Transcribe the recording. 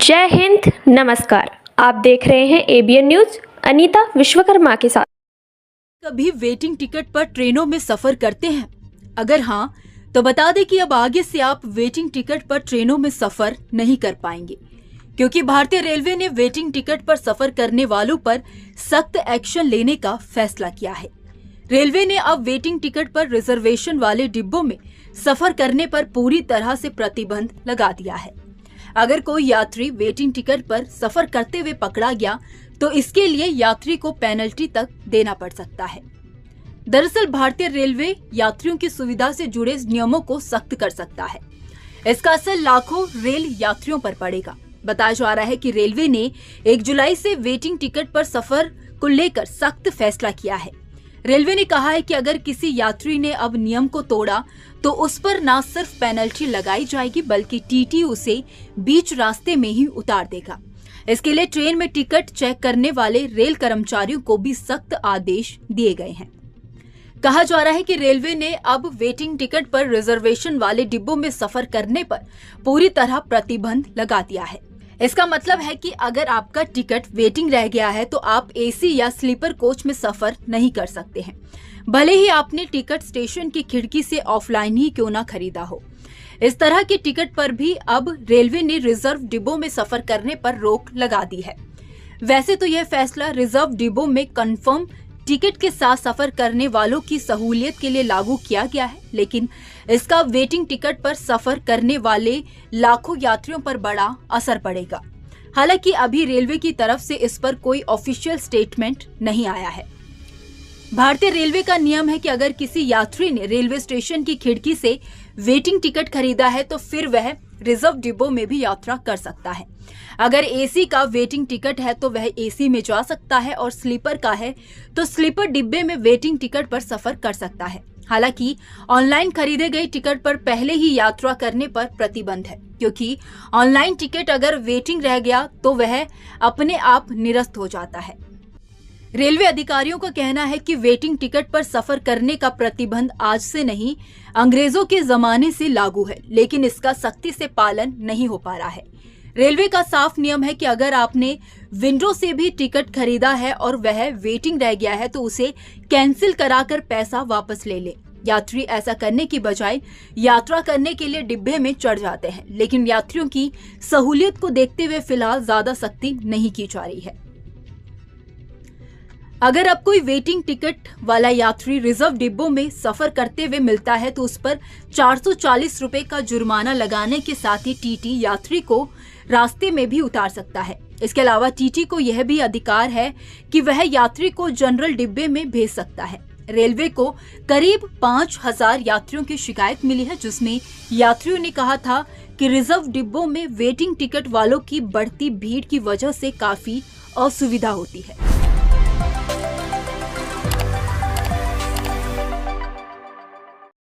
जय हिंद, नमस्कार। आप देख रहे हैं एबीएन न्यूज। अनीता विश्वकर्मा के साथ। कभी वेटिंग टिकट पर ट्रेनों में सफर करते हैं? अगर हाँ, तो बता दें कि अब आगे से आप वेटिंग टिकट पर ट्रेनों में सफर नहीं कर पाएंगे, क्योंकि भारतीय रेलवे ने वेटिंग टिकट पर सफर करने वालों पर सख्त एक्शन लेने का फैसला किया है। रेलवे ने अब वेटिंग टिकट पर रिजर्वेशन वाले डिब्बों में सफर करने पर पूरी तरह से प्रतिबंध लगा दिया है। अगर कोई यात्री वेटिंग टिकट पर सफर करते हुए पकड़ा गया तो इसके लिए यात्री को पेनल्टी तक देना पड़ सकता है। दरअसल भारतीय रेलवे यात्रियों की सुविधा से जुड़े नियमों को सख्त कर सकता है। इसका असर लाखों रेल यात्रियों पर पड़ेगा। बताया जा रहा है कि रेलवे ने 1 जुलाई से वेटिंग टिकट पर सफर को लेकर सख्त फैसला किया है। रेलवे ने कहा है कि अगर किसी यात्री ने अब नियम को तोड़ा तो उस पर न सिर्फ पेनल्टी लगाई जाएगी बल्कि टीटी उसे बीच रास्ते में ही उतार देगा। इसके लिए ट्रेन में टिकट चेक करने वाले रेल कर्मचारियों को भी सख्त आदेश दिए गए हैं। कहा जा रहा है कि रेलवे ने अब वेटिंग टिकट पर रिजर्वेशन वाले डिब्बों में सफर करने पर पूरी तरह प्रतिबंध लगा दिया है। इसका मतलब है कि अगर आपका टिकट वेटिंग रह गया है तो आप एसी या स्लीपर कोच में सफर नहीं कर सकते हैं, भले ही आपने टिकट स्टेशन की खिड़की से ऑफलाइन ही क्यों ना खरीदा हो। इस तरह के टिकट पर भी अब रेलवे ने रिजर्व डिब्बों में सफर करने पर रोक लगा दी है। वैसे तो यह फैसला रिजर्व डिब्बों में कंफर्म टिकट के साथ सफर करने वालों की सहूलियत के लिए लागू किया गया है, लेकिन इसका वेटिंग टिकट पर सफर करने वाले लाखों यात्रियों पर बड़ा असर पड़ेगा। हालांकि अभी रेलवे की तरफ से इस पर कोई ऑफिशियल स्टेटमेंट नहीं आया है। भारतीय रेलवे का नियम है कि अगर किसी यात्री ने रेलवे स्टेशन की खिड़की से वेटिंग टिकट खरीदा है तो फिर वह रिजर्व डिब्बों में भी यात्रा कर सकता है। अगर एसी का वेटिंग टिकट है तो वह एसी में जा सकता है और स्लीपर का है तो स्लीपर डिब्बे में वेटिंग टिकट पर सफर कर सकता है। हालांकि ऑनलाइन खरीदे गए टिकट पर पहले ही यात्रा करने पर प्रतिबंध है, क्योंकि ऑनलाइन टिकट अगर वेटिंग रह गया तो वह अपने आप निरस्त हो जाता है। रेलवे अधिकारियों का कहना है कि वेटिंग टिकट पर सफर करने का प्रतिबंध आज से नहीं, अंग्रेजों के जमाने से लागू है, लेकिन इसका सख्ती से पालन नहीं हो पा रहा है। रेलवे का साफ नियम है कि अगर आपने विंडो से भी टिकट खरीदा है और वह वेटिंग रह गया है तो उसे कैंसिल कराकर पैसा वापस ले ले। यात्री ऐसा करने की बजाय यात्रा करने के लिए डिब्बे में चढ़ जाते हैं, लेकिन यात्रियों की सहूलियत को देखते हुए फिलहाल ज्यादा सख्ती नहीं की जा रही है। अगर अब कोई वेटिंग टिकट वाला यात्री रिजर्व डिब्बों में सफर करते हुए मिलता है तो उस पर 440 रुपए का जुर्माना लगाने के साथ ही टीटी यात्री को रास्ते में भी उतार सकता है। इसके अलावा टीटी को यह भी अधिकार है कि वह यात्री को जनरल डिब्बे में भेज सकता है। रेलवे को करीब 5000 यात्रियों की शिकायत मिली है, जिसमें यात्रियों ने कहा था कि रिजर्व डिब्बों में वेटिंग टिकट वालों की बढ़ती भीड़ की वजह से काफी असुविधा होती है।